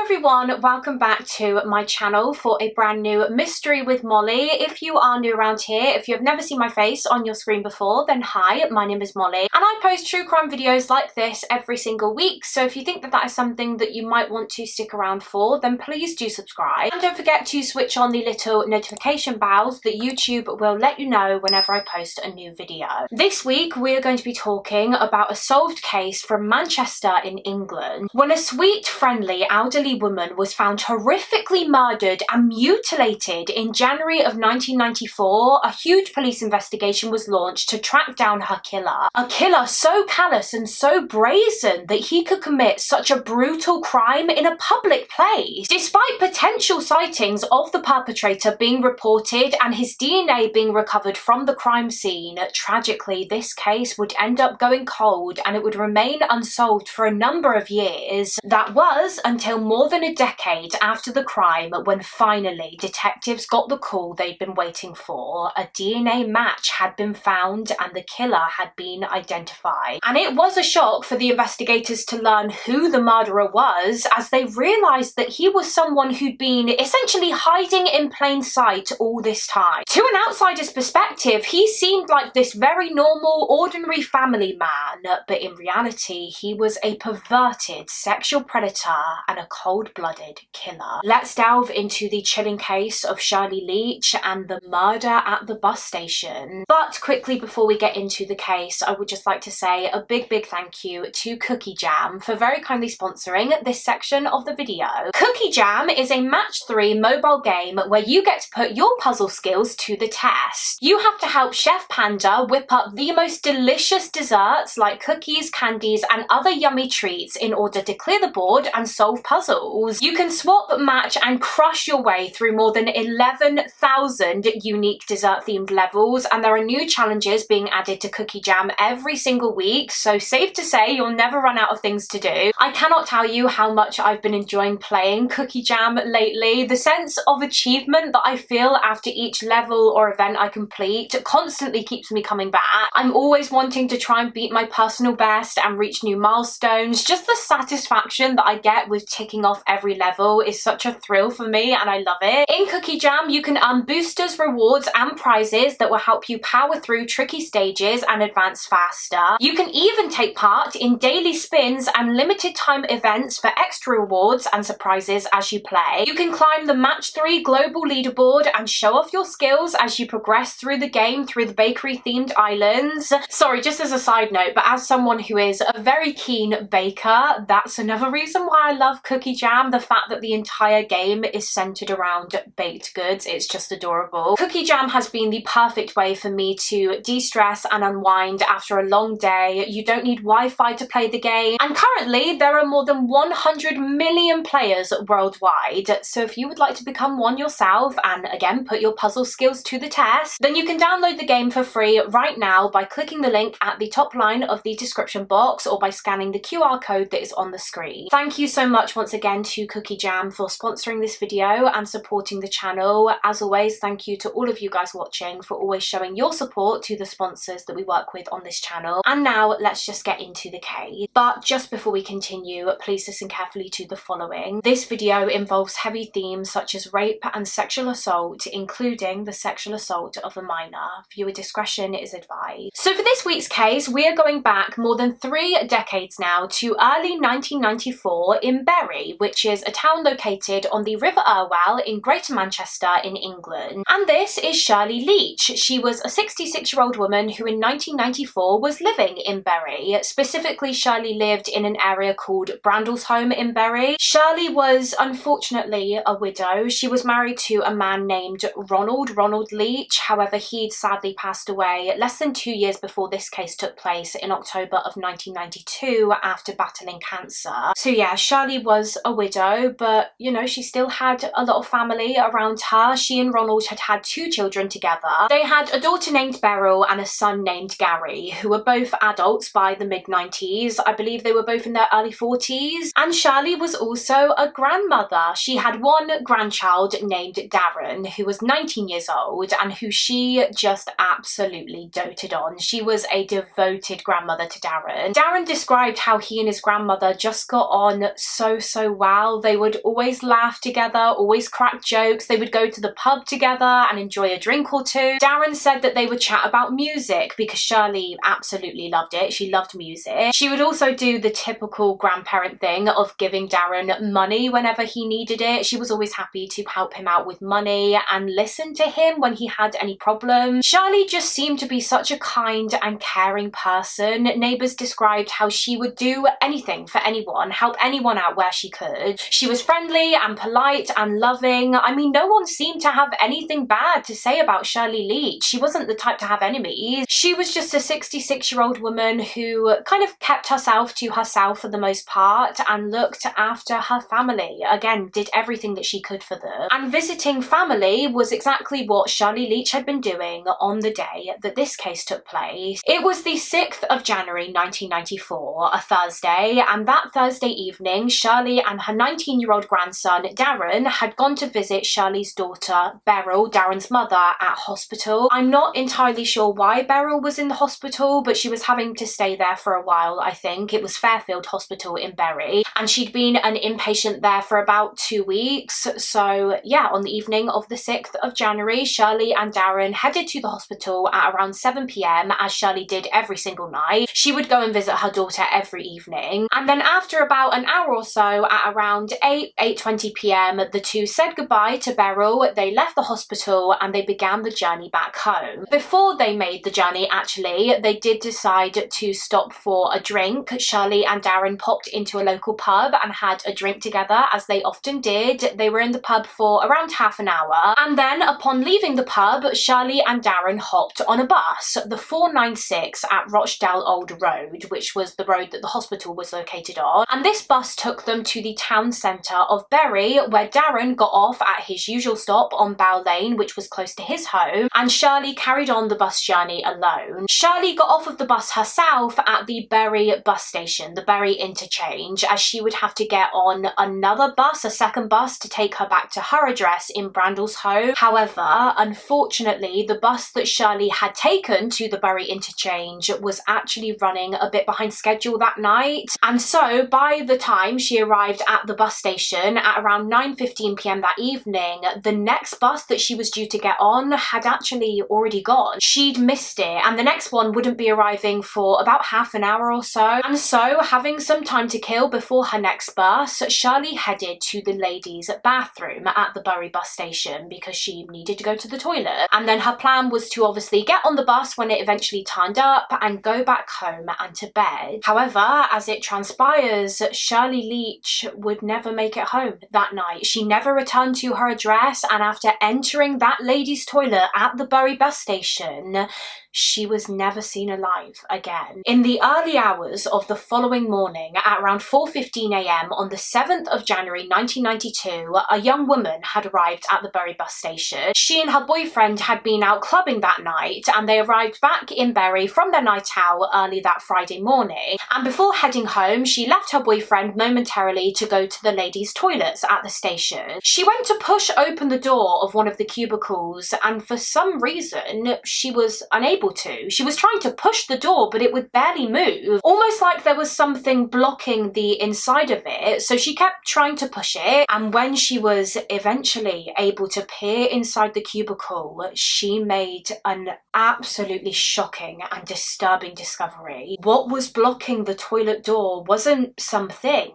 everyone, welcome back to my channel for a brand new mystery with Molly. If you are new around here, if you have never seen my face on your screen before, then hi, my name is Molly and I post true crime videos like this every single week. So if you think that that is something that you might want to stick around for, then please do subscribe and don't forget to switch on the little notification bells that YouTube will let you know whenever I post a new video. This week we are going to be talking about a solved case from Manchester in England when a sweet, friendly, elderly woman was found horrifically murdered and mutilated in January of 1994. A huge police investigation was launched to track down her killer. A killer so callous and so brazen that he could commit such a brutal crime in a public place. Despite potential sightings of the perpetrator being reported and his DNA being recovered from the crime scene, tragically this case would end up going cold and it would remain unsolved for a number of years. That was until more than a decade after the crime, when finally detectives got the call they'd been waiting for. A DNA match had been found and the killer had been identified. And it was a shock for the investigators to learn who the murderer was, as they realised that he was someone who'd been essentially hiding in plain sight all this time. To an outsider's perspective, he seemed like this very normal, ordinary family man, but in reality he was a perverted sexual predator and a cold-blooded killer. Let's delve into the chilling case of Shirley Leach and the murder at the bus station. But quickly before we get into the case, I would just like to say a big thank you to Cookie Jam for very kindly sponsoring this section of the video. Cookie Jam is a match 3 mobile game where you get to put your puzzle skills to the test. You have to help Chef Panda whip up the most delicious desserts like cookies, candies and other yummy treats in order to clear the board and solve puzzles. You can swap, match and crush your way through more than 11,000 unique dessert themed levels, and there are new challenges being added to Cookie Jam every single week, so safe to say you'll never run out of things to do. I cannot tell you how much I've been enjoying playing Cookie Jam lately. The sense of achievement that I feel after each level or event I complete constantly keeps me coming back. I'm always wanting to try and beat my personal best and reach new milestones. Just the satisfaction that I get with ticking off every level is such a thrill for me and I love it. In Cookie Jam you can earn boosters, rewards and prizes that will help you power through tricky stages and advance faster. You can even take part in daily spins and limited time events for extra rewards and surprises as you play. You can climb the match 3 global leaderboard and show off your skills as you progress through the game through the bakery themed islands. Sorry, just as a side note, but as someone who is a very keen baker, that's another reason why I love Cookie Jam. The fact that the entire game is centered around baked goods, it's just adorable. Cookie Jam has been the perfect way for me to de-stress and unwind after a long day. You don't need Wi-Fi to play the game, and currently there are more than 100 million players worldwide. So if you would like to become one yourself and again put your puzzle skills to the test, then you can download the game for free right now by clicking the link at the top line of the description box or by scanning the QR code that is on the screen. Thank you so much once again to Cookie Jam for sponsoring this video and supporting the channel. As always, thank you to all of you guys watching for always showing your support to the sponsors that we work with on this channel. And now let's just get into the case. But just before we continue, please listen carefully to the following. This video involves heavy themes such as rape and sexual assault, including the sexual assault of a minor. Viewer discretion is advised. So for this week's case, we are going back more than 3 decades now to early 1994 in Bury, which is a town located on the River Irwell in Greater Manchester in England. And this is Shirley Leach. She was a 66-year-old woman who in 1994 was living in Bury. Specifically, Shirley lived in an area called Brandlesholme in Bury. Shirley was unfortunately a widow. She was married to a man named Ronald Leach. However, he'd sadly passed away less than 2 years before this case took place in October of 1992 after battling cancer. So yeah, Shirley was a widow, but you know, she still had a lot of family around her. She and Ronald had had 2 children together. They had a daughter named Beryl and a son named Gary, who were both adults by the mid-90s. I believe they were both in their early 40s. And Shirley was also a grandmother. She had one grandchild named Darren, who was 19 years old and who she just absolutely doted on. She was a devoted grandmother to Darren. Darren described how he and his grandmother just got on so well. They would always laugh together, always crack jokes. They would go to the pub together and enjoy a drink or two. Darren said that they would chat about music because Shirley absolutely loved it. She loved music. She would also do the typical grandparent thing of giving Darren money whenever he needed it. She was always happy to help him out with money and listen to him when he had any problems. Shirley just seemed to be such a kind and caring person. Neighbours described how she would do anything for anyone, help anyone out where she could. She was friendly and polite and loving. I mean, no one seemed to have anything bad to say about Shirley Leach. She wasn't the type to have enemies. She was just a 66-year-old woman who kind of kept herself to herself for the most part and looked after her family. Again, did everything that she could for them. And visiting family was exactly what Shirley Leach had been doing on the day that this case took place. It was the 6th of January 1994, a Thursday, and that Thursday evening, Shirley and her 19-year-old grandson, Darren, had gone to visit Shirley's daughter, Beryl, Darren's mother, at hospital. I'm not entirely sure why Beryl was in the hospital, but she was having to stay there for a while, I think. It was Fairfield Hospital in Bury, and she'd been an inpatient there for about 2 weeks. So yeah, on the evening of the 6th of January, Shirley and Darren headed to the hospital at around 7 p.m, as Shirley did every single night. She would go and visit her daughter every evening. And then after about an hour or so, at around 8:20 p.m, the two said goodbye to Beryl. They left the hospital and they began the journey back home. Before they made the journey, actually, they did decide to stop for a drink. Shirley and Darren popped into a local pub and had a drink together, as they often did. They were in the pub for around half an hour, and then upon leaving the pub, Shirley and Darren hopped on a bus, the 496 at Rochdale Old Road, which was the road that the hospital was located on, and this bus took them to the town centre of Bury, where Darren got off at his usual stop on Bow Lane, which was close to his home, and Shirley carried on the bus journey alone. Shirley got off of the bus herself at the Bury bus station, the Bury interchange, as she would have to get on another bus, a second bus, to take her back to her address in Brandlesholme. However, unfortunately, the bus that Shirley had taken to the Bury interchange was actually running a bit behind schedule that night, and so by the time she arrived at the bus station at around 9:15 p.m. that evening, the next bus that she was due to get on had actually already gone. She'd missed it, and the next one wouldn't be arriving for about half an hour or so. And so, having some time to kill before her next bus, Shirley headed to the ladies' bathroom at the Bury bus station because she needed to go to the toilet. And then her plan was to obviously get on the bus when it eventually turned up and go back home and to bed. However, as it transpires, Shirley Leach would never make it home that night. She never returned to her address, and after entering that ladies' toilet at the Bury bus station, she was never seen alive again. In the early hours of the following morning, at around 4:15 a.m. on the 7th of January 1992, a young woman had arrived at the Bury bus station. She and her boyfriend had been out clubbing that night, and they arrived back in Bury from their night out early that Friday morning. And before heading home, she left her boyfriend momentarily to go to the ladies' toilets at the station. She went to push open the door of one of the cubicles, and for some reason, she was unable to. She was trying to push the door, but it would barely move, almost like there was something blocking the inside of it. So she kept trying to push it, and when she was eventually able to peer inside the cubicle, she made an absolutely shocking and disturbing discovery. What was blocking the toilet door wasn't something,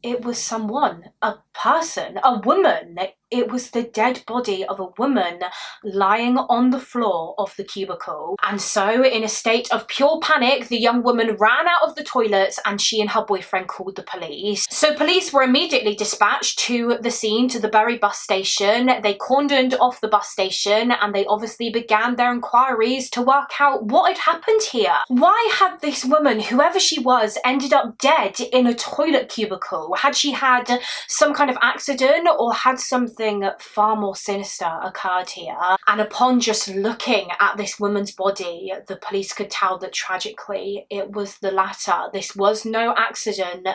it was someone, a person, a woman. It was the dead body of a woman lying on the floor of the cubicle. And so, in a state of pure panic, the young woman ran out of the toilets and she and her boyfriend called the police. So police were immediately dispatched to the scene, to the Bury bus station. They cordoned off the bus station and they obviously began their inquiries to work out what had happened here. Why had this woman, whoever she was, ended up dead in a toilet cubicle? Had she had some kind of accident, or had something something far more sinister occurred here. And upon just looking at this woman's body, the police could tell that tragically it was the latter. This was no accident.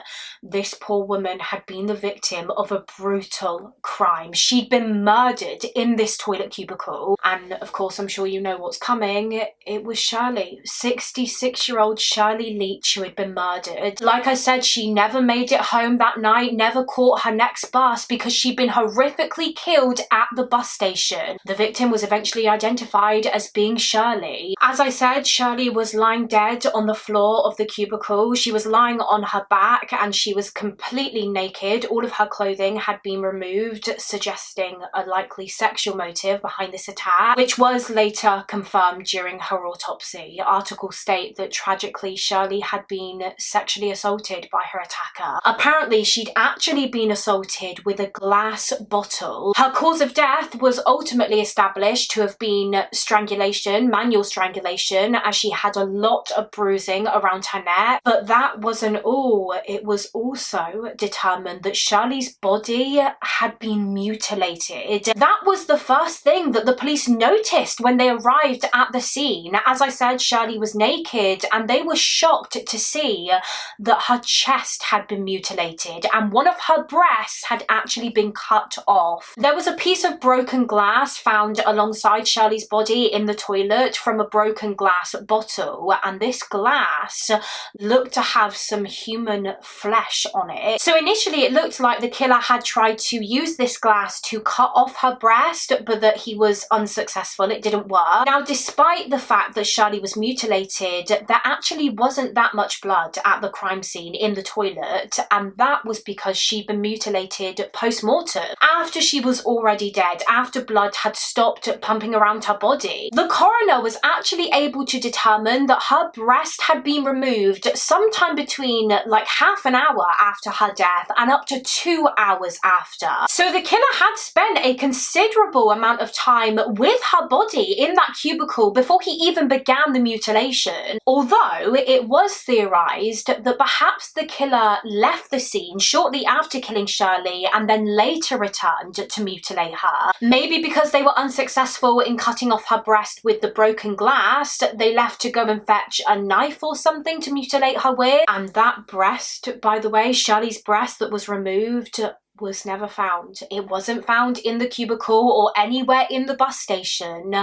This poor woman had been the victim of a brutal crime. She'd been murdered in this toilet cubicle. And of course, I'm sure you know what's coming. It was Shirley, 66-year-old Shirley Leach, who had been murdered. Like I said, she never made it home that night, never caught her next bus because she'd been horrifically killed at the bus station. The victim was eventually identified as being Shirley. As I said, Shirley was lying dead on the floor of the cubicle. She was lying on her back and she was completely naked. All of her clothing had been removed, suggesting a likely sexual motive behind this attack, which was later confirmed during her autopsy. Articles state that tragically Shirley had been sexually assaulted by her attacker. Apparently, she'd actually been assaulted with a glass bottle. Her cause of death was ultimately established to have been strangulation, manual strangulation, as she had a lot of bruising around her neck. But that wasn't all. It was also determined that Shirley's body had been mutilated. That was the first thing that the police noticed when they arrived at the scene. As I said, Shirley was naked and they were shocked to see that her chest had been mutilated and one of her breasts had actually been cut off. There was a piece of broken glass found alongside Shirley's body in the toilet from a broken glass bottle, and this glass looked to have some human flesh on it. So initially it looked like the killer had tried to use this glass to cut off her breast, but that he was unsuccessful. It didn't work. Now, despite the fact that Shirley was mutilated, there actually wasn't that much blood at the crime scene in the toilet, and that was because she'd been mutilated post-mortem, after she was already dead, after blood had stopped pumping around her body. The coroner was actually able to determine that her breast had been removed sometime between like half an hour after her death and up to 2 hours after. So the killer had spent a considerable amount of time with her body in that cubicle before he even began the mutilation. Although it was theorized that perhaps the killer left the scene shortly after killing Shirley and then later returned to mutilate her. Maybe because they were unsuccessful in cutting off her breast with the broken glass, they left to go and fetch a knife or something to mutilate her with. And that breast, by the way, Shirley's breast that was removed, was never found. It wasn't found in the cubicle or anywhere in the bus station.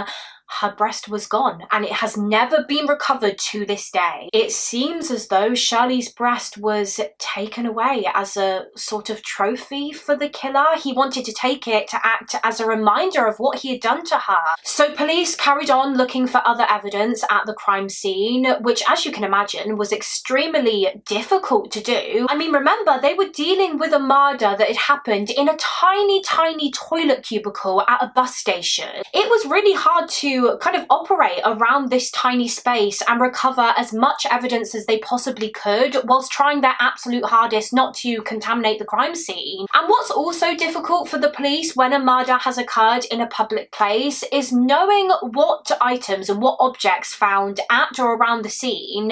Her breast was gone and it has never been recovered to this day. It seems as though Shirley's breast was taken away as a sort of trophy for the killer. He wanted to take it to act as a reminder of what he had done to her. So police carried on looking for other evidence at the crime scene, which, as you can imagine, was extremely difficult to do. I mean, remember, they were dealing with a murder that had happened in a tiny toilet cubicle at a bus station. It was really hard to kind of operate around this tiny space and recover as much evidence as they possibly could whilst trying their absolute hardest not to contaminate the crime scene. And what's also difficult for the police when a murder has occurred in a public place is knowing what items and what objects found at or around the scene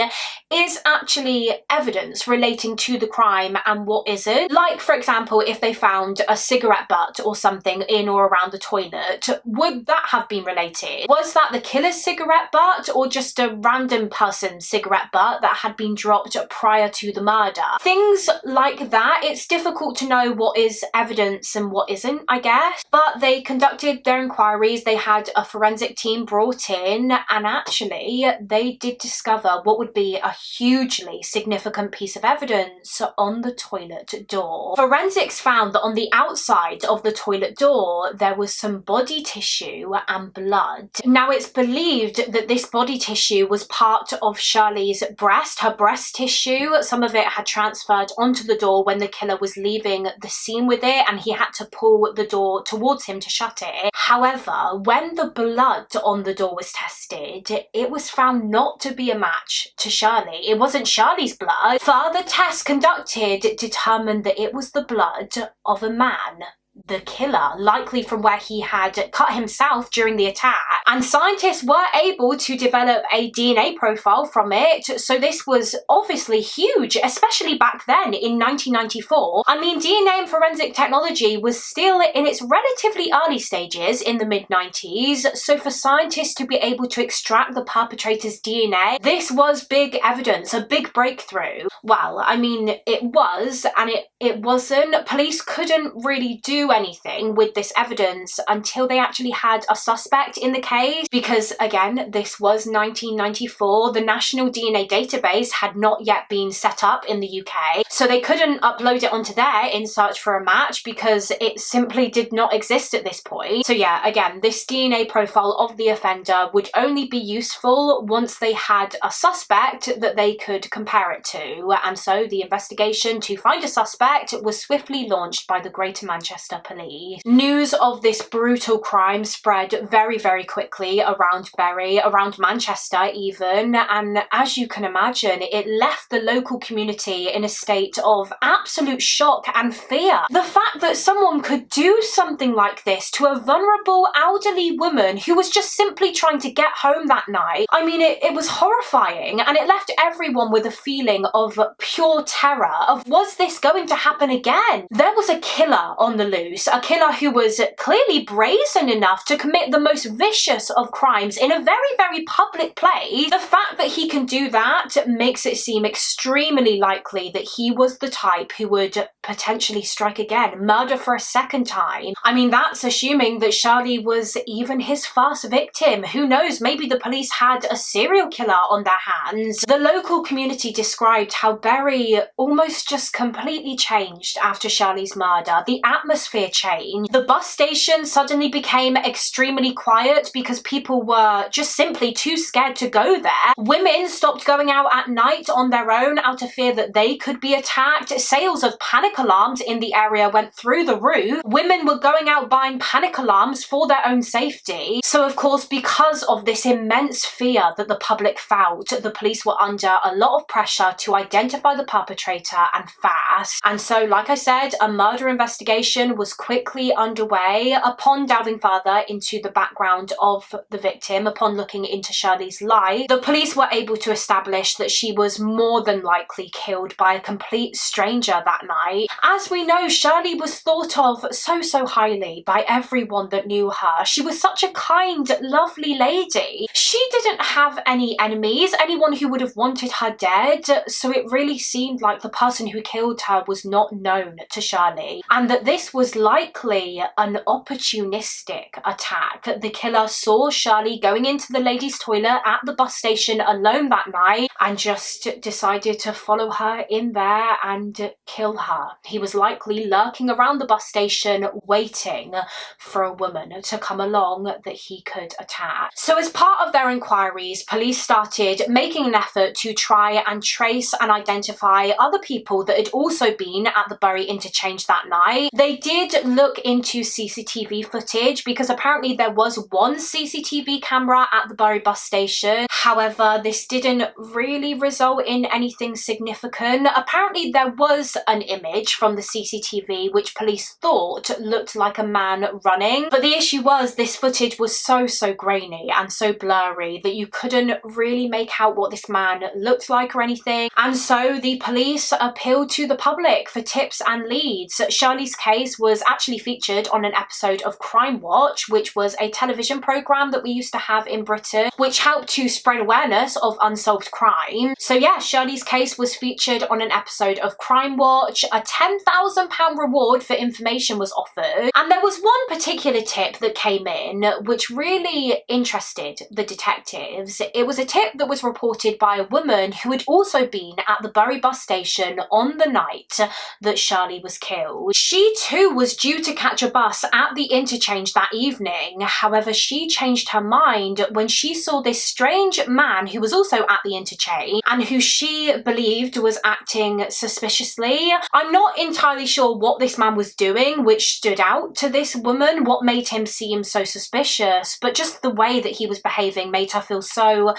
is actually evidence relating to the crime and what isn't. Like, for example, if they found a cigarette butt or something in or around the toilet, would that have been related? Was that the killer's cigarette butt or just a random person's cigarette butt that had been dropped prior to the murder? Things like that, it's difficult to know what is evidence and what isn't, I guess. But they conducted their inquiries, they had a forensic team brought in, and actually they did discover what would be a hugely significant piece of evidence on the toilet door. Forensics found that on the outside of the toilet door there was some body tissue and blood. Now, it's believed that this body tissue was part of Shirley's breast, her breast tissue. Some of it had transferred onto the door when the killer was leaving the scene with it, and he had to pull the door towards him to shut it. However, when the blood on the door was tested, it was found not to be a match to Shirley. It wasn't Shirley's blood. Further tests conducted determined that it was the blood of a man. the killer, likely from where he had cut himself during the attack. And scientists were able to develop a DNA profile from it, so this was obviously huge, especially back then in 1994. I mean, DNA and forensic technology was still in its relatively early stages in the mid-90s, so for scientists to be able to extract the perpetrator's DNA, this was big evidence, a big breakthrough. Well, I mean, it was, and it wasn't. Police couldn't really do anything with this evidence until they actually had a suspect in the case, because again, this was 1994. The National DNA Database had not yet been set up in the UK, so they couldn't upload it onto there in search for a match because it simply did not exist at this point. So yeah, again, this DNA profile of the offender would only be useful once they had a suspect that they could compare it to, and so the investigation to find a suspect was swiftly launched by the Greater Manchester Police. News of this brutal crime spread very, very quickly around Bury, around Manchester even, and as you can imagine, it left the local community in a state of absolute shock and fear. The fact that someone could do something like this to a vulnerable elderly woman who was just simply trying to get home that night, I mean, it was horrifying, and it left everyone with a feeling of pure terror of, was this going to happen again? There was a killer on the loose, a killer who was clearly brazen enough to commit the most vicious of crimes in a very, very public place. The fact that he can do that makes it seem extremely likely that he was the type who would potentially strike again, murder for a second time. I mean, that's assuming that Shirley was even his first victim. Who knows, maybe the police had a serial killer on their hands. The local community described how Bury almost just completely changed after Shirley's murder. The atmosphere changed. The bus station suddenly became extremely quiet because people were just simply too scared to go there. Women stopped going out at night on their own out of fear that they could be attacked. Sales of panic alarms in the area went through the roof. Women were going out buying panic alarms for their own safety. So of course, because of this immense fear that the public felt, the police were under a lot of pressure to identify the perpetrator, and fast. And so, like I said, a murder investigation was quickly underway. Upon delving further into the background of the victim, upon looking into Shirley's life, the police were able to establish that she was more than likely killed by a complete stranger that night. As we know, Shirley was thought of so highly by everyone that knew her. She was such a kind, lovely lady. She didn't have any enemies, anyone who would have wanted her dead, so it really seemed like the person who killed her was not known to Shirley, and that this was likely an opportunistic attack. The killer saw Shirley going into the ladies' toilet at the bus station alone that night and just decided to follow her in there and kill her. He was likely lurking around the bus station waiting for a woman to come along that he could attack. So as part of their inquiries, police started making an effort to try and trace and identify other people that had also been at the Bury interchange that night. They did look into CCTV footage because apparently there was one CCTV camera at the Bury bus station. However, this didn't really result in anything significant. Apparently there was an image from the CCTV which police thought looked like a man running, but the issue was this footage was so grainy and so blurry that you couldn't really make out what this man looked like or anything, and so the police appealed to the public for tips and leads. Shirley's case was actually featured on an episode of Crime Watch, which was a television programme that we used to have in Britain, which helped to spread awareness of unsolved crime. So yeah, Shirley's case was featured on an episode of Crime Watch. A £10,000 reward for information was offered, and there was one particular tip that came in which really interested the detectives. It was a tip that was reported by a woman who had also been at the Bury bus station on the night that Shirley was killed. She too was due to catch a bus at the interchange that evening. However, she changed her mind when she saw this strange man who was also at the interchange and who she believed was acting suspiciously. I'm not entirely sure what this man was doing which stood out to this woman, what made him seem so suspicious, but just the way that he was behaving made her feel so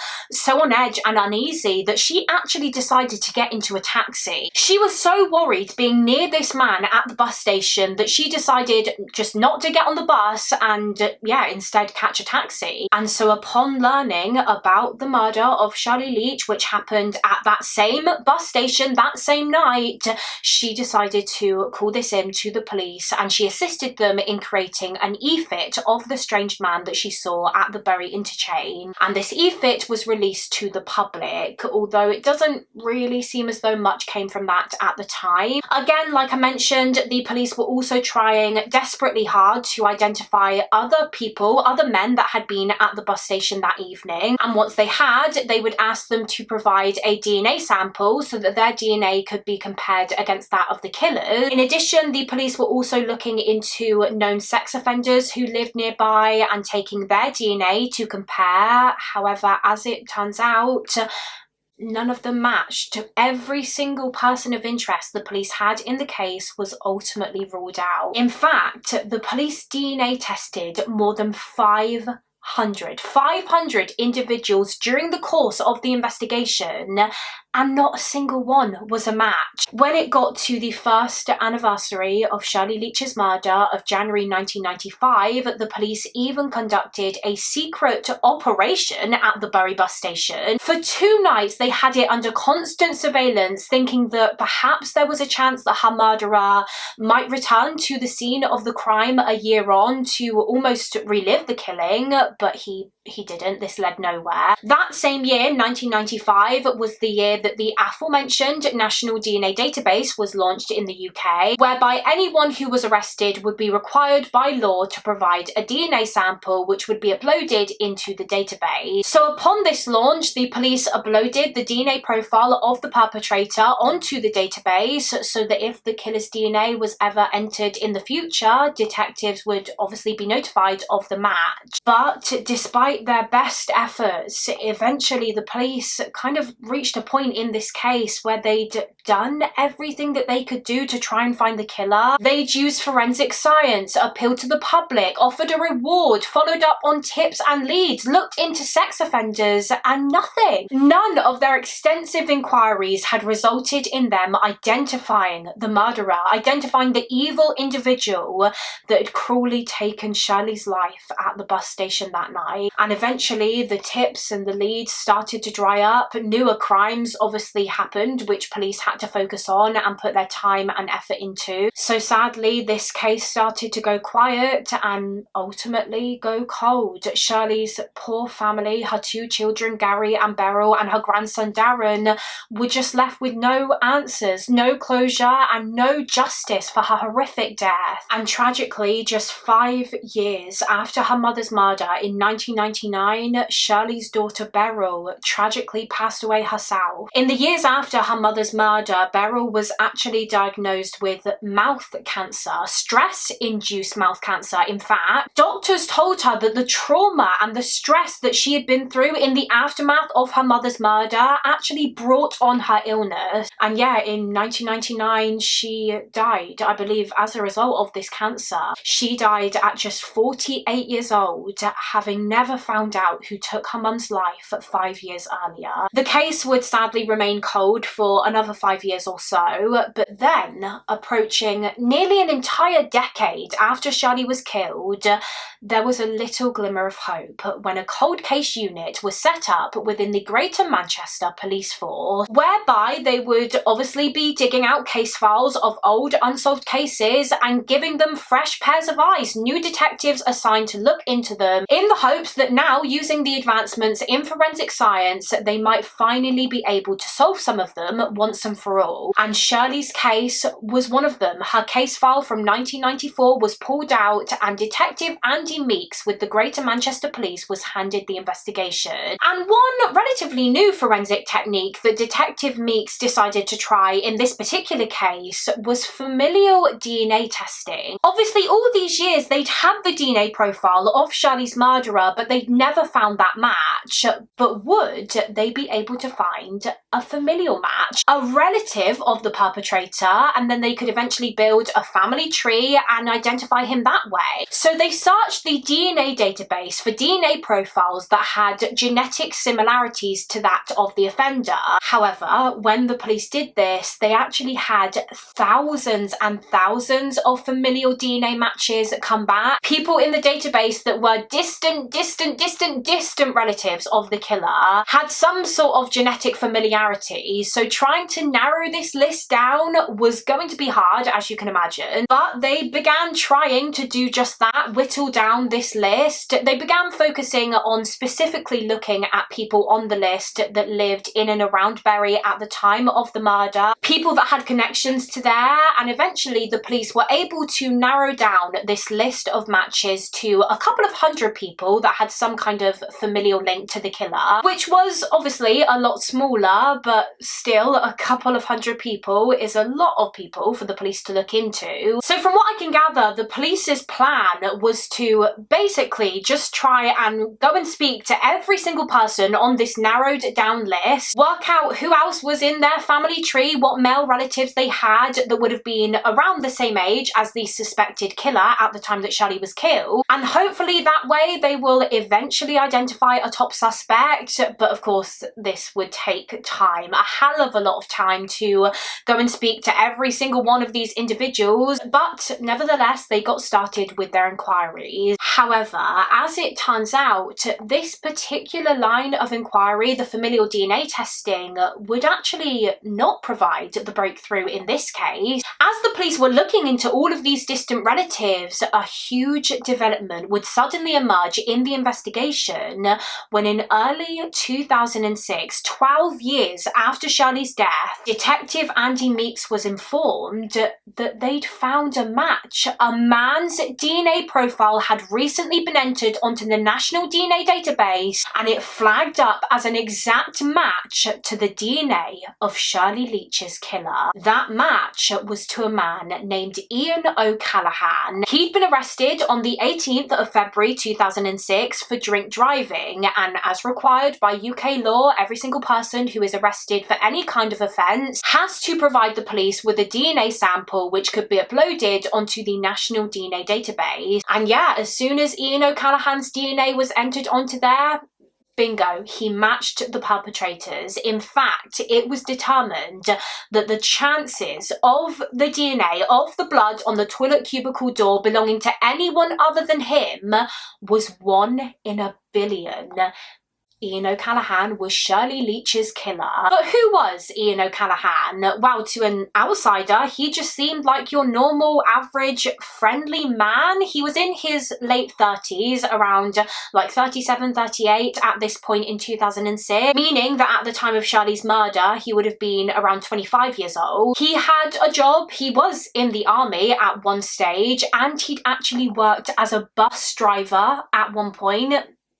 on edge and uneasy that she actually decided to get into a taxi. She was so worried being near this man at the bus station that she decided just not to get on the bus and, yeah, instead catch a taxi. And so upon learning about the murder of Shirley Leach, which happened at that same bus station that same night, she decided to call this in to the police, and she assisted them in creating an e-fit of the strange man that she saw at the Bury interchange. And this e-fit was released to the public, although it doesn't really seem as though much came from that at the time. Again, like I mentioned, the police were also trying desperately hard to identify other people, other men that had been at the bus station that evening. And once they had, they would ask them to provide a DNA sample so that their DNA could be compared against that of the killers. In addition, the police were also looking into known sex offenders who lived nearby and taking their DNA to compare. However, as it turns out, none of them matched. Every single person of interest the police had in the case was ultimately ruled out. In fact, the police DNA tested more than 500 individuals during the course of the investigation, and not a single one was a match. When it got to the first anniversary of Shirley Leach's murder of January 1995, the police even conducted a secret operation at the Bury bus station. For 2 nights, they had it under constant surveillance, thinking that perhaps there was a chance that her murderer might return to the scene of the crime a year on to almost relive the killing, but he didn't. This led nowhere. That same year, 1995, was the year that the aforementioned National DNA Database was launched in the UK, whereby anyone who was arrested would be required by law to provide a DNA sample which would be uploaded into the database. So upon this launch, the police uploaded the DNA profile of the perpetrator onto the database so that if the killer's DNA was ever entered in the future, detectives would obviously be notified of the match. But despite their best efforts, eventually the police kind of reached a point in this case where they'd done everything that they could do to try and find the killer. They'd used forensic science, appealed to the public, offered a reward, followed up on tips and leads, looked into sex offenders, and nothing. None of their extensive inquiries had resulted in them identifying the murderer, identifying the evil individual that had cruelly taken Shirley's life at the bus station that night. And eventually the tips and the leads started to dry up. Newer crimes obviously happened, which police had to focus on and put their time and effort into. So sadly, this case started to go quiet and ultimately go cold. Shirley's poor family, her 2 children, Gary and Beryl, and her grandson Darren, were just left with no answers, no closure, and no justice for her horrific death. And tragically, just 5 years after her mother's murder in 1999, Shirley's daughter Beryl tragically passed away herself. In the years after her mother's murder, Beryl was actually diagnosed with mouth cancer, stress-induced mouth cancer. In fact, doctors told her that the trauma and the stress that she had been through in the aftermath of her mother's murder actually brought on her illness. And yeah, in 1999, she died, I believe, as a result of this cancer. She died at just 48 years old, having never found out who took her mum's life 5 years earlier. The case would sadly remain cold for another 5 years or so, but then, approaching nearly an entire decade after Shirley was killed, there was a little glimmer of hope when a cold case unit was set up within the Greater Manchester Police Force, whereby they would obviously be digging out case files of old unsolved cases and giving them fresh pairs of eyes, new detectives assigned to look into them, in the hopes that now, using the advancements in forensic science, they might finally be able to solve some of them once and for all. And Shirley's case was one of them. Her case file from 1994 was pulled out, and Detective Andy Meeks with the Greater Manchester Police was handed the investigation. And one relatively new forensic technique that Detective Meeks decided to try in this particular case was familial DNA testing. Obviously, all these years they'd had the DNA profile of Shirley's murderer, but they'd never found that match. But would they be able to find a familial match, a relative of the perpetrator, and then they could eventually build a family tree and identify him that way. So they searched the DNA database for DNA profiles that had genetic similarities to that of the offender. However, when the police did this, they actually had thousands and thousands of familial DNA matches come back. People in the database that were distant relatives of the killer had some sort of genetic familiarity, so trying to narrow this list down was going to be hard, as you can imagine. But they began trying to do just that, whittle down this list. They began focusing on specifically looking at people on the list that lived in and around Bury at the time of the murder, people that had connections to there, and eventually the police were able to narrow down this list of matches to a couple of hundred people that had some kind of familial link to the killer, which was obviously a lot smaller, but still a couple of hundred people is a lot of people for the police to look into. So from what I can gather, the police's plan was to basically just try and go and speak to every single person on this narrowed down list, work out who else was in their family tree, what male relatives they had that would have been around the same age as the suspected killer at the time that Shirley was killed, and hopefully that way they will eventually identify a top suspect. But of course this would take time, a hell of a lot of time, to go and speak to every single one of these individuals, but nevertheless they got started with their inquiries. However, as it turns out, this particular line of inquiry, the familial DNA testing, would actually not provide the breakthrough in this case. As the police were looking into all of these distant relatives, a huge development would suddenly emerge in the investigation when in early 2006, 12 years after Shirley's death, Detective Andy Meeks was informed that they'd found a match. A man's DNA profile had recently been entered onto the National DNA database, and it flagged up as an exact match to the DNA of Shirley Leach's killer. That match was to a man named Ian O'Callaghan. He'd been arrested on the 18th of February 2006 for drink driving, and as required by UK law, every single person who is arrested for any kind of offence has to provide the police with a DNA sample which could be uploaded onto the National DNA database. And yeah, as soon as Ian O'Callaghan's DNA was entered onto there, bingo, he matched the perpetrators. In fact, it was determined that the chances of the DNA of the blood on the toilet cubicle door belonging to anyone other than him was 1 in a billion. Ian O'Callaghan was Shirley Leach's killer. But who was Ian O'Callaghan? Well, to an outsider, he just seemed like your normal, average, friendly man. He was in his late 30s, around like 37, 38 at this point in 2006, meaning that at the time of Shirley's murder, he would have been around 25 years old. He had a job, he was in the army at one stage, and he'd actually worked as a bus driver at one point,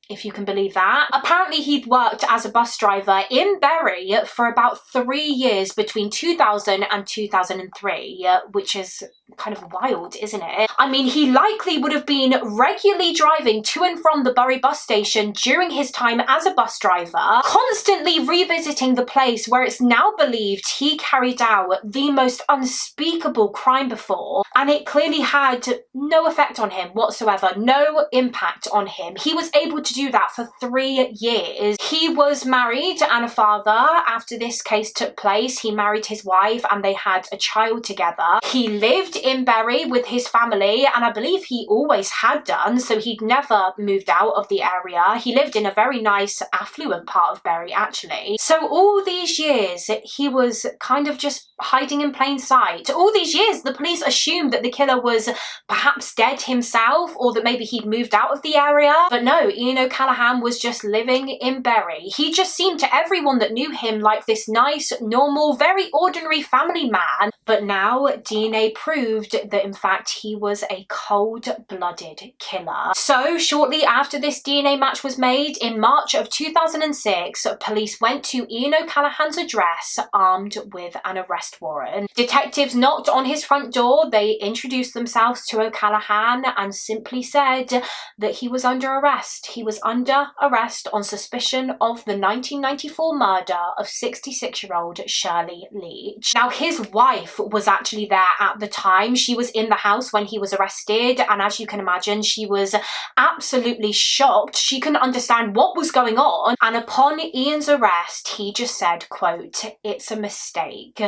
if you can believe that. Apparently he'd worked as a bus driver in Bury for about 3 years between 2000 and 2003, which is kind of wild, isn't it? I mean, he likely would have been regularly driving to and from the Bury bus station during his time as a bus driver, constantly revisiting the place where it's now believed he carried out the most unspeakable crime before, and it clearly had no effect on him whatsoever, no impact on him. He was able to do that for 3 years. He was married and a father after this case took place. He married his wife and they had a child together. He lived in Bury with his family, and I believe he always had done, so he'd never moved out of the area. He lived in a very nice, affluent part of Bury, actually. So all these years, he was kind of just hiding in plain sight. All these years, the police assumed that the killer was perhaps dead himself, or that maybe he'd moved out of the area. But no, Ian O'Callaghan was just living in Bury. He just seemed to everyone that knew him like this nice, normal, very ordinary family man. But now DNA proved that in fact he was a cold-blooded killer. So shortly after this DNA match was made, in March of 2006, police went to Ian O'Callaghan's address armed with an arrest warrant. Detectives knocked on his front door. They introduced themselves to O'Callaghan and simply said that he was under arrest. He was was under arrest on suspicion of the 1994 murder of 66-year-old Shirley Leach. Now, his wife was actually there at the time. She was in the house when he was arrested, and as you can imagine, she was absolutely shocked. She couldn't understand what was going on, and upon Ian's arrest, he just said, quote, "It's a mistake."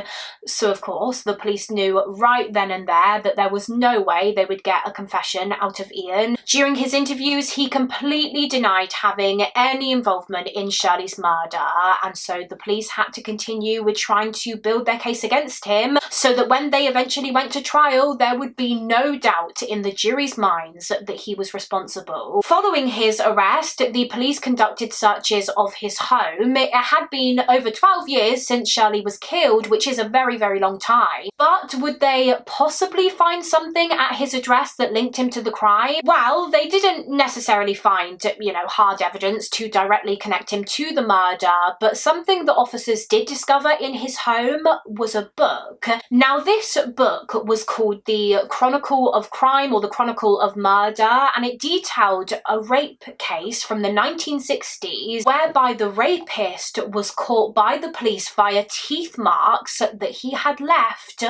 So of course, the police knew right then and there that there was no way they would get a confession out of Ian. During his interviews, he completely denied having any involvement in Shirley's murder, and so the police had to continue with trying to build their case against him so that when they eventually went to trial, there would be no doubt in the jury's minds that he was responsible. Following his arrest, the police conducted searches of his home. It had been over 12 years since Shirley was killed, which is a very, very long time. But would they possibly find something at his address that linked him to the crime? Well, they didn't necessarily find, hard evidence to directly connect him to the murder, but something the officers did discover in his home was a book. Now, this book was called The Chronicle of Crime or The Chronicle of Murder, and it detailed a rape case from the 1960s whereby the rapist was caught by the police via teeth marks that he had left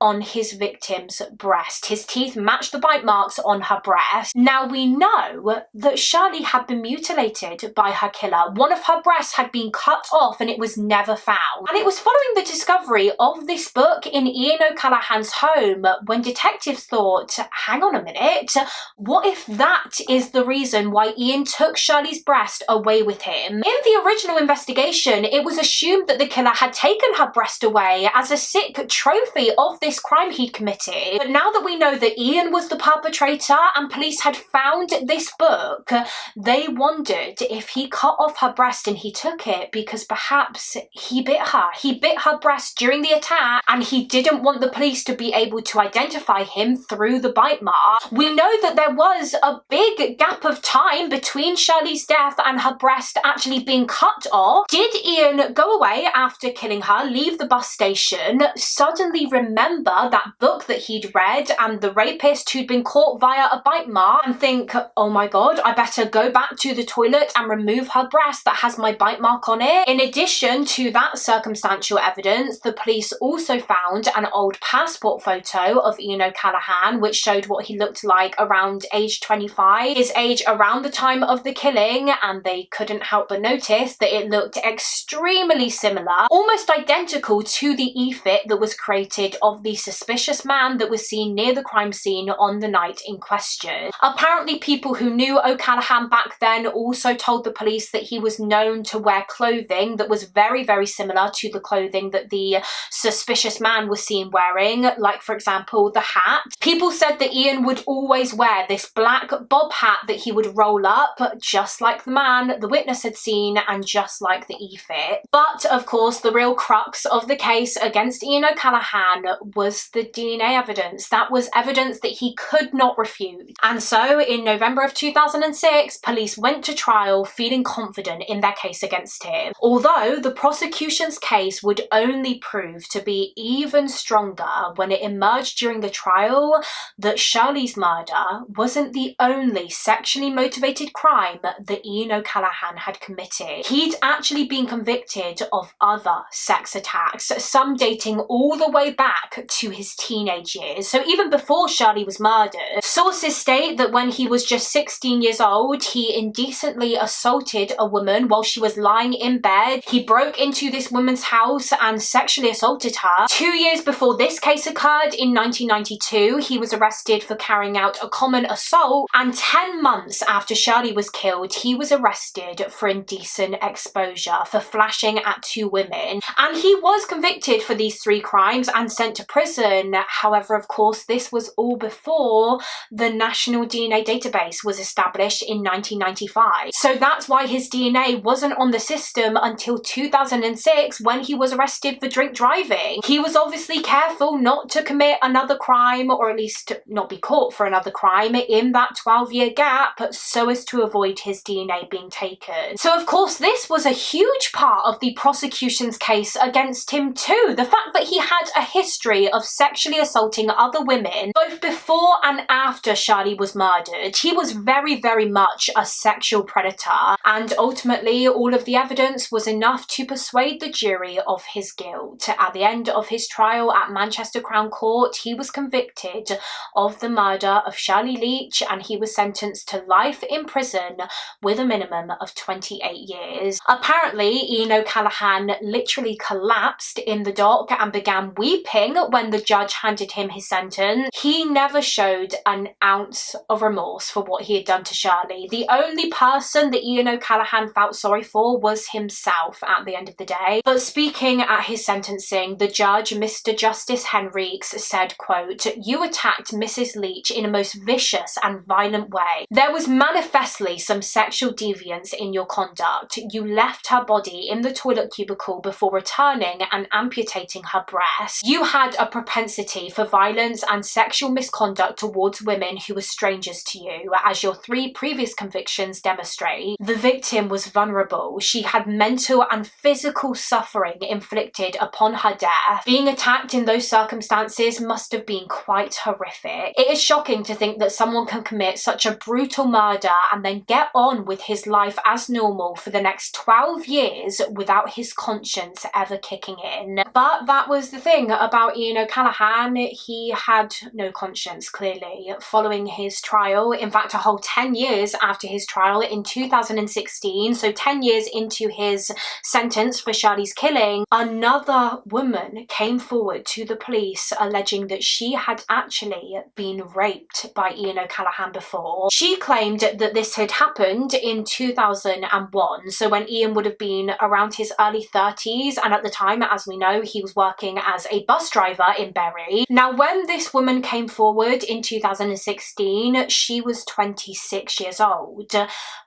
on his victim's breast. His teeth matched the bite marks on her breast. Now, we know that Shirley had been mutilated by her killer. One of her breasts had been cut off and it was never found. And it was following the discovery of this book in Ian O'Callaghan's home when detectives thought, hang on a minute, what if that is the reason why Ian took Shirley's breast away with him? In the original investigation, it was assumed that the killer had taken her breast away as a sick trophy of this crime he'd committed. But now that we know that Ian was the perpetrator and police had found this book, they wondered if he cut off her breast and he took it because perhaps he bit her. He bit her breast during the attack and he didn't want the police to be able to identify him through the bite mark. We know that there was a big gap of time between Shirley's death and her breast actually being cut off. Did Ian go away after killing her, leave the bus station, suddenly remember that book that he'd read and the rapist who'd been caught via a bite mark and think, oh my god, I better go back to the toilet and remove her breast that has my bite mark on it? In addition to that circumstantial evidence, the police also found an old passport photo of Ian O'Callaghan which showed what he looked like around age 25, his age around the time of the killing, and they couldn't help but notice that it looked extremely similar, almost identical to the e-fit that was created of the suspicious man that was seen near the crime scene on the night in question. Apparently, people who knew O'Callaghan back then also told the police that he was known to wear clothing that was very, very similar to the clothing that the suspicious man was seen wearing, like for example the hat. People said that Ian would always wear this black bob hat that he would roll up, just like the man the witness had seen and just like the e-fit. But of course, the real crux of the case against Ian O'Callaghan was the DNA evidence. That was evidence that he could not refute. And so in November of 2006, police went to trial feeling confident in their case against him. Although the prosecution's case would only prove to be even stronger when it emerged during the trial that Shirley's murder wasn't the only sexually motivated crime that Ian O'Callaghan had committed. He'd actually been convicted of other sex attacks, some dating all the way back to his teenage years, so even before Shirley was murdered. Sources state that when he was just 16 years old, he indecently assaulted a woman while she was lying in bed. He broke into this woman's house and sexually assaulted her. 2 years before this case occurred, in 1992, he was arrested for carrying out a common assault, and 10 months after Shirley was killed, he was arrested for indecent exposure, for flashing at 2 women. And he was convicted for these 3 crimes and sent to prison. However, of course, this was all before the National DNA Database was established in 1995. So that's why his DNA wasn't on the system until 2006 when he was arrested for drink driving. He was obviously careful not to commit another crime, or at least not be caught for another crime in that 12-year gap, so as to avoid his DNA being taken. So of course this was a huge part of the prosecution's case against him too. The fact that he had a history of sexually assaulting other women both before and after Shirley was murdered. He was very, very much a sexual predator, and ultimately all of the evidence was enough to persuade the jury of his guilt. At the end of his trial at Manchester Crown Court, he was convicted of the murder of Shirley Leach, and he was sentenced to life in prison with a minimum of 28 years. Apparently, Ian O'Callaghan literally collapsed in the dock and began weeping when the judge handed him his sentence. He never showed an ounce of remorse for what he had done to Shirley. The only person that Ian O'Callaghan felt sorry for was himself at the end of the day. But speaking at his sentencing, the judge, Mr. Justice Henriques, said, quote, "You attacked Mrs. Leach in a most vicious and violent way. There was manifestly some sexual deviance in your conduct. You left her body in the toilet cubicle before returning and amputating her breast. You had a propensity for violence and sexual misconduct towards women who were strangers to you, as your 3 previous convictions demonstrate. The victim was vulnerable. She had mental and physical suffering inflicted upon her death. Being attacked in those circumstances must have been quite horrific. It is shocking to think that someone can commit such a brutal murder and then get on with his life as normal for the next 12 years without his conscience ever kicking in." But that was the thing about Ian O'Callaghan. He had no conscience, clearly. Following his trial, in fact a whole 10 years after his trial in 2016, so 10 years into his sentence for Shirley's killing, another woman came forward to the police alleging that she had actually been raped by Ian O'Callaghan before. She claimed that this had happened in 2001, so when Ian would have been around his early 30s, and at the time, as we know, he was working as a bus driver in Bury. Now, when this woman came forward in 2016, she was 26 years old,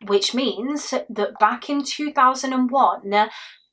which means that back in 2001,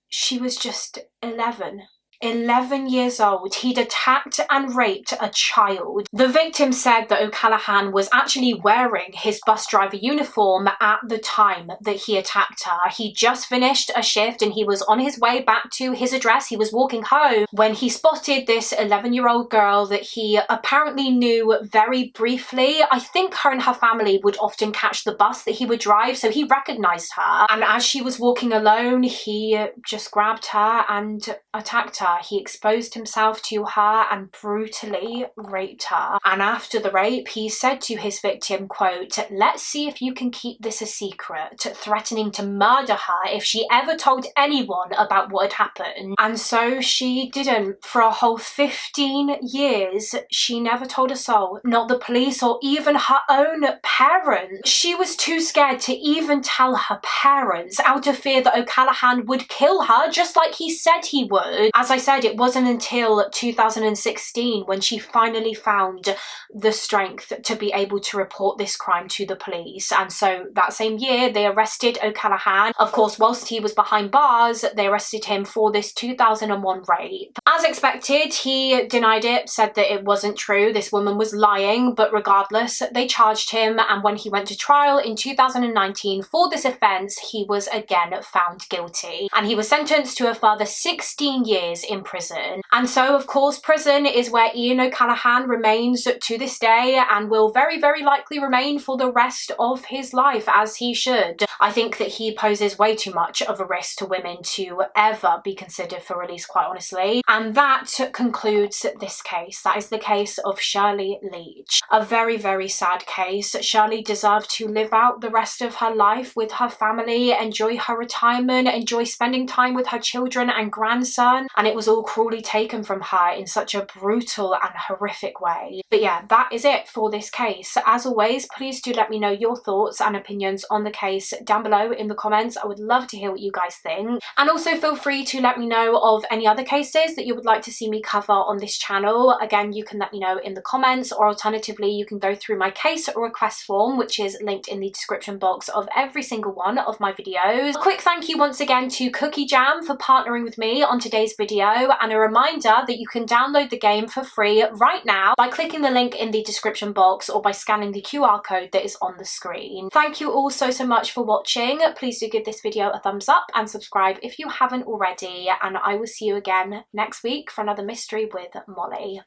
she was just 11 years old. He'd attacked and raped a child. The victim said that O'Callaghan was actually wearing his bus driver uniform at the time that he attacked her. He just finished a shift and he was on his way back to his address. He was walking home when he spotted this 11-year-old girl that he apparently knew very briefly. I think her and her family would often catch the bus that he would drive, so he recognized her. And as she was walking alone, he just grabbed her and attacked her. He exposed himself to her and brutally raped her. And after the rape, he said to his victim, quote, "Let's see if you can keep this a secret," threatening to murder her if she ever told anyone about what had happened. And so she didn't. For a whole 15 years, she never told a soul, not the police or even her own parents. She was too scared to even tell her parents out of fear that O'Callaghan would kill her, just like he said he would. As I said, it wasn't until 2016 when she finally found the strength to be able to report this crime to the police. And so that same year, they arrested O'Callaghan. Of course, whilst he was behind bars, they arrested him for this 2001 rape. As expected, he denied it, said that it wasn't true, this woman was lying, but regardless, they charged him, and when he went to trial in 2019 for this offence, he was again found guilty. And he was sentenced to a further 16 years in prison. And so, of course, prison is where Ian O'Callaghan remains to this day and will very, very likely remain for the rest of his life, as he should. I think that he poses way too much of a risk to women to ever be considered for release, quite honestly. And that concludes this case. That is the case of Shirley Leach. A very, very sad case. Shirley deserved to live out the rest of her life with her family, enjoy her retirement, enjoy spending time with her children and grandson, and it was all cruelly taken from her in such a brutal and horrific way. But yeah, that is it for this case. As always, please do let me know your thoughts and opinions on the case down below in the comments. I would love to hear what you guys think. And also feel free to let me know of any other cases that you would like to see me cover on this channel. Again, you can let me know in the comments, or alternatively, you can go through my case request form, which is linked in the description box of every single one of my videos. A quick thank you once again to Cookie Jam for partnering with me on today's video, and a reminder that you can download the game for free right now by clicking the link in the description box or by scanning the QR code that is on the screen. Thank you all so much for watching. Please do give this video a thumbs up and subscribe if you haven't already, and I will see you again next week for another mystery with Mollie.